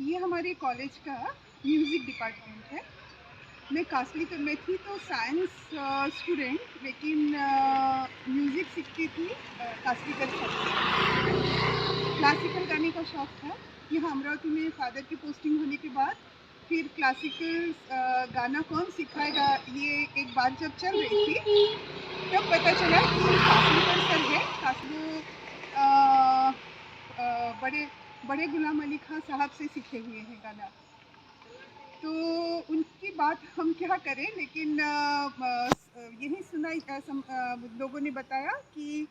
ये हमारे कॉलेज का म्यूज़िक डिपार्टमेंट है। मैं कास्लिकर में थी तो साइंस स्टूडेंट, लेकिन म्यूज़िक सीखती थी कास्लिकर से। क्लासिकल गाने का शौक़ था। यहाँ अमरावती में फादर की पोस्टिंग होने के बाद फिर क्लासिकल गाना कौन सिखाएगा, ये एक बात जब चल रही थी तब पता चला कि कास्लिकर सर है। बड़े बड़े गुलाम अली खां साहब से सीखे हुए हैं गाना। तो उनकी बात हम क्या करें, लेकिन यही लोगों ने बताया कि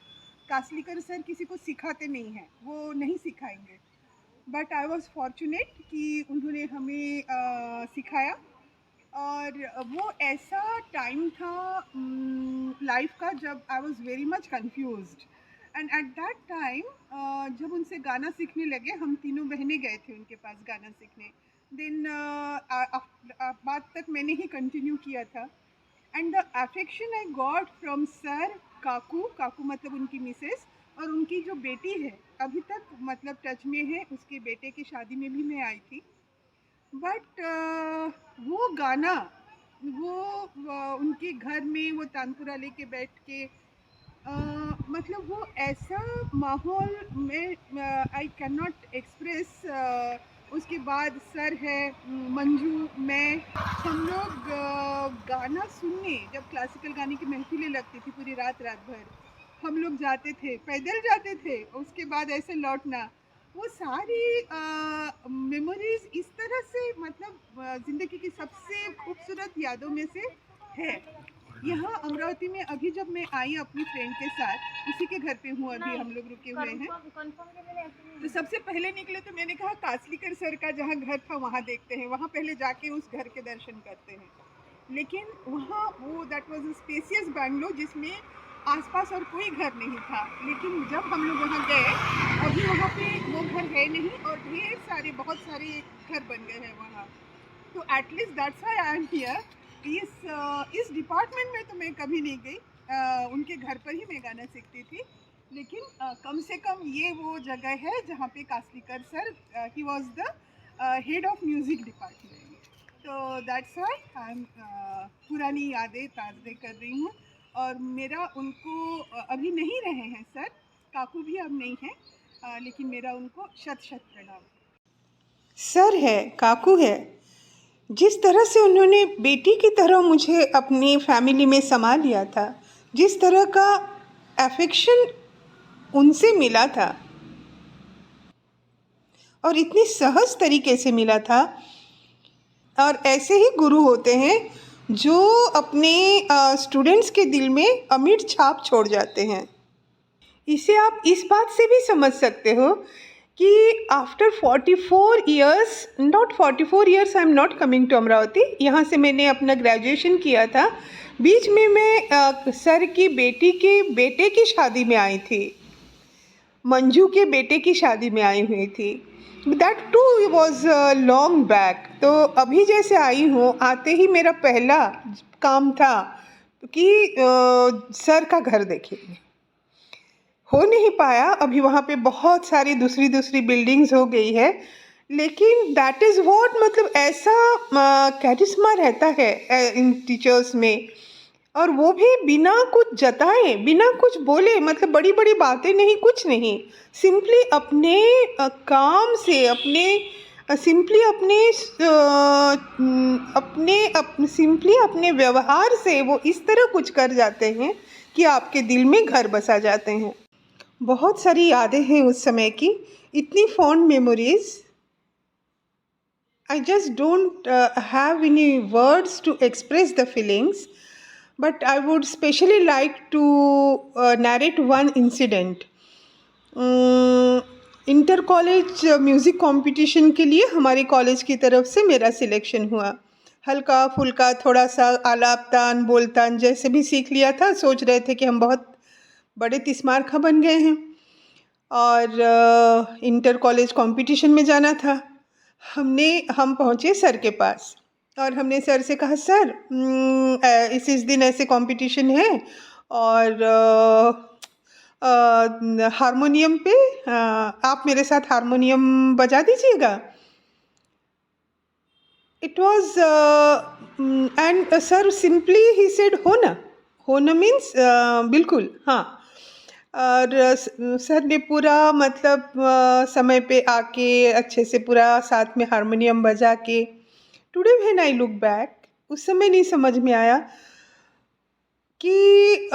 कास्लिकर सर किसी को सिखाते नहीं हैं, वो नहीं सिखाएंगे। बट आई वॉज फॉर्चुनेट कि उन्होंने हमें सिखाया। और वो ऐसा टाइम था लाइफ का जब I was very much confused. And at that time जब उनसे गाना सीखने लगे, हम तीनों बहनें गए थे उनके पास गाना सीखने। देन बाद तक मैंने ही कंटिन्यू किया था। And the affection I got from sir, काकू मतलब उनकी मिसेस, और उनकी जो बेटी है अभी तक मतलब टच में है। उसके बेटे की शादी में भी मैं आई थी। बट वो गाना, उनके घर में वो तानपुरा लेके बैठ के मतलब वो ऐसा माहौल में आई कैन नॉट एक्सप्रेस। उसके बाद सर है, मंजू, मैं, हम लोग गाना सुनने, जब क्लासिकल गाने की महफिलें लगती थी पूरी रात भर हम लोग जाते थे, पैदल जाते थे, उसके बाद ऐसे लौटना। वो सारी मेमोरीज इस तरह से मतलब ज़िंदगी की सबसे खूबसूरत यादों में से है। यहाँ अमरावती में अभी जब मैं आई अपनी फ्रेंड के साथ, उसी के घर पे हूँ अभी, हम लोग रुके हुए हैं। तो सबसे पहले निकले तो मैंने कहा कास्लिकर सर का जहाँ घर था वहाँ देखते हैं, वहाँ पहले जाके उस घर के दर्शन करते हैं। लेकिन वहाँ वो that was a spacious Bangalore जिसमें आसपास और कोई घर नहीं था। लेकिन जब हम लोग वहाँ गए, अभी वहाँ पे वो घर है नहीं और ढेर सारे बहुत सारे घर बन गए हैं वहाँ। तो at least that's why I am here. इस डिपार्टमेंट में तो मैं कभी नहीं गई, उनके घर पर ही मैं गाना सीखती थी। लेकिन कम से कम ये वो जगह है जहाँ पे Kaslikar sir, he was the head of music department. तो दैट्स व्हाई आई एम पुरानी यादें ताज़ा कर रही हूँ। और मेरा उनको अभी नहीं रहे हैं सर, काकू भी अब नहीं हैं, लेकिन मेरा उनको शत शत प्रणाम। सर है, काकू है, जिस तरह से उन्होंने बेटी की तरह मुझे अपनी फैमिली में समा लिया था, जिस तरह का अफेक्शन उनसे मिला था और इतनी सहज तरीके से मिला था। और ऐसे ही गुरु होते हैं जो अपने स्टूडेंट्स के दिल में अमिट छाप छोड़ जाते हैं। इसे आप इस बात से भी समझ सकते हो कि after 44 years, not 44 years, I am not coming to Amravati, यहाँ से मैंने अपना ग्रेजुएशन किया था। बीच में मैं सर की बेटी के बेटे की शादी में आई थी, मंजू के बेटे की शादी में आई हुई थी। That too was long back. तो अभी जैसे आई हूँ, आते ही मेरा पहला काम था कि सर का घर देखेंगे। हो नहीं पाया, अभी वहाँ पे बहुत सारी दूसरी बिल्डिंग्स हो गई है, लेकिन दैट इज़ व्हाट, मतलब ऐसा कैरिस्मा रहता है इन टीचर्स में। और वो भी बिना कुछ जताए, बिना कुछ बोले, मतलब बड़ी बड़ी बातें नहीं, कुछ नहीं, सिंपली अपने काम से, सिंपली अपने व्यवहार से वो इस तरह कुछ कर जाते हैं कि आपके दिल में घर बसा जाते हैं। बहुत सारी यादें हैं उस समय की, इतनी fond memories. I just don't have any words to express the feelings, but I would specially like to narrate one incident. Inter college music competition के लिए हमारे कॉलेज की तरफ से मेरा सिलेक्शन हुआ। हल्का फुल्का थोड़ा सा आलाप तान बोलतान जैसे भी सीख लिया था। सोच रहे थे कि हम बहुत बड़े तिस्मार बन गए हैं और इंटर कॉलेज कंपटीशन में जाना था। हम पहुँचे सर के पास और हमने सर से कहा, सर इस दिन ऐसे कंपटीशन है और हारमोनियम पे आप मेरे साथ हारमोनियम बजा दीजिएगा। It was and sir simply he said होना. होना means बिल्कुल हाँ. और सर ने पूरा मतलब समय पे आके अच्छे से पूरा साथ में हारमोनियम बजा के. Today when I look back, उस समय नहीं समझ में आया कि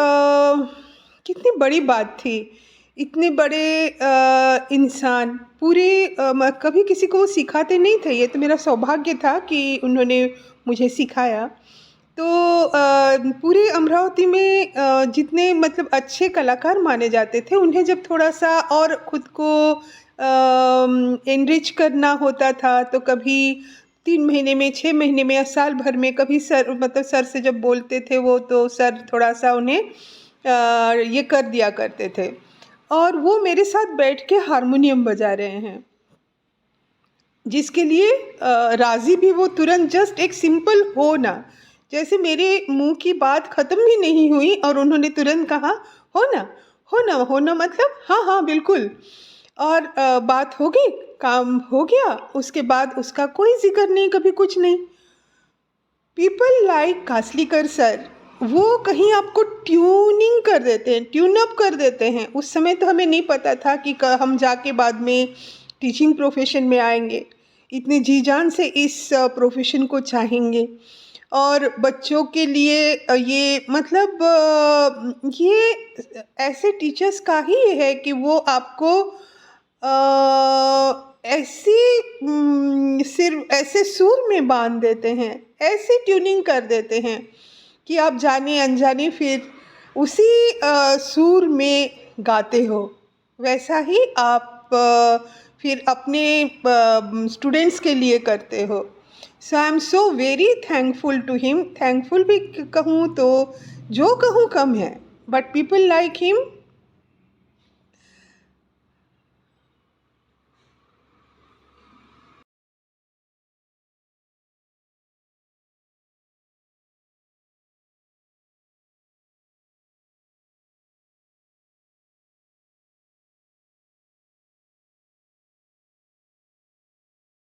कितनी बड़ी बात थी. इतने बड़े इंसान पूरे कभी किसी को वो सिखाते नहीं थे. ये तो मेरा सौभाग्य था कि उन्होंने मुझे सिखाया. तो पूरे अमरावती में जितने मतलब अच्छे कलाकार माने जाते थे, उन्हें जब थोड़ा सा और खुद को एनरिच करना होता था, तो कभी 3 महीने में, 6 महीने में या साल भर में कभी सर मतलब सर से जब बोलते थे वो, तो सर थोड़ा सा उन्हें ये कर दिया करते थे. और वो मेरे साथ बैठ के हारमोनियम बजा रहे हैं, जिसके लिए राज़ी भी वो तुरंत जस्ट एक सिंपल हो ना, जैसे मेरे मुंह की बात ख़त्म भी नहीं हुई और उन्होंने तुरंत कहा होना होना होना, मतलब हाँ हाँ बिल्कुल. और बात हो गई, काम हो गया, उसके बाद उसका कोई जिक्र नहीं, कभी कुछ नहीं. पीपल लाइक कासलीकर सर, वो कहीं आपको ट्यूनिंग कर देते हैं, ट्यून अप कर देते हैं. उस समय तो हमें नहीं पता था कि हम जाके बाद में टीचिंग प्रोफेशन में आएंगे, इतने जी जान से इस प्रोफेशन को चाहेंगे. और बच्चों के लिए ये मतलब ये ऐसे टीचर्स का ही है कि वो आपको ऐसी सिर्फ ऐसे सुर में बांध देते हैं, ऐसे ट्यूनिंग कर देते हैं कि आप जाने अनजाने फिर उसी सुर में गाते हो. वैसा ही आप फिर अपने स्टूडेंट्स के लिए करते हो. So I am so very thankful to him. Thankful भी कहूँ तो जो कहूँ कम है, बट पीपल लाइक हिम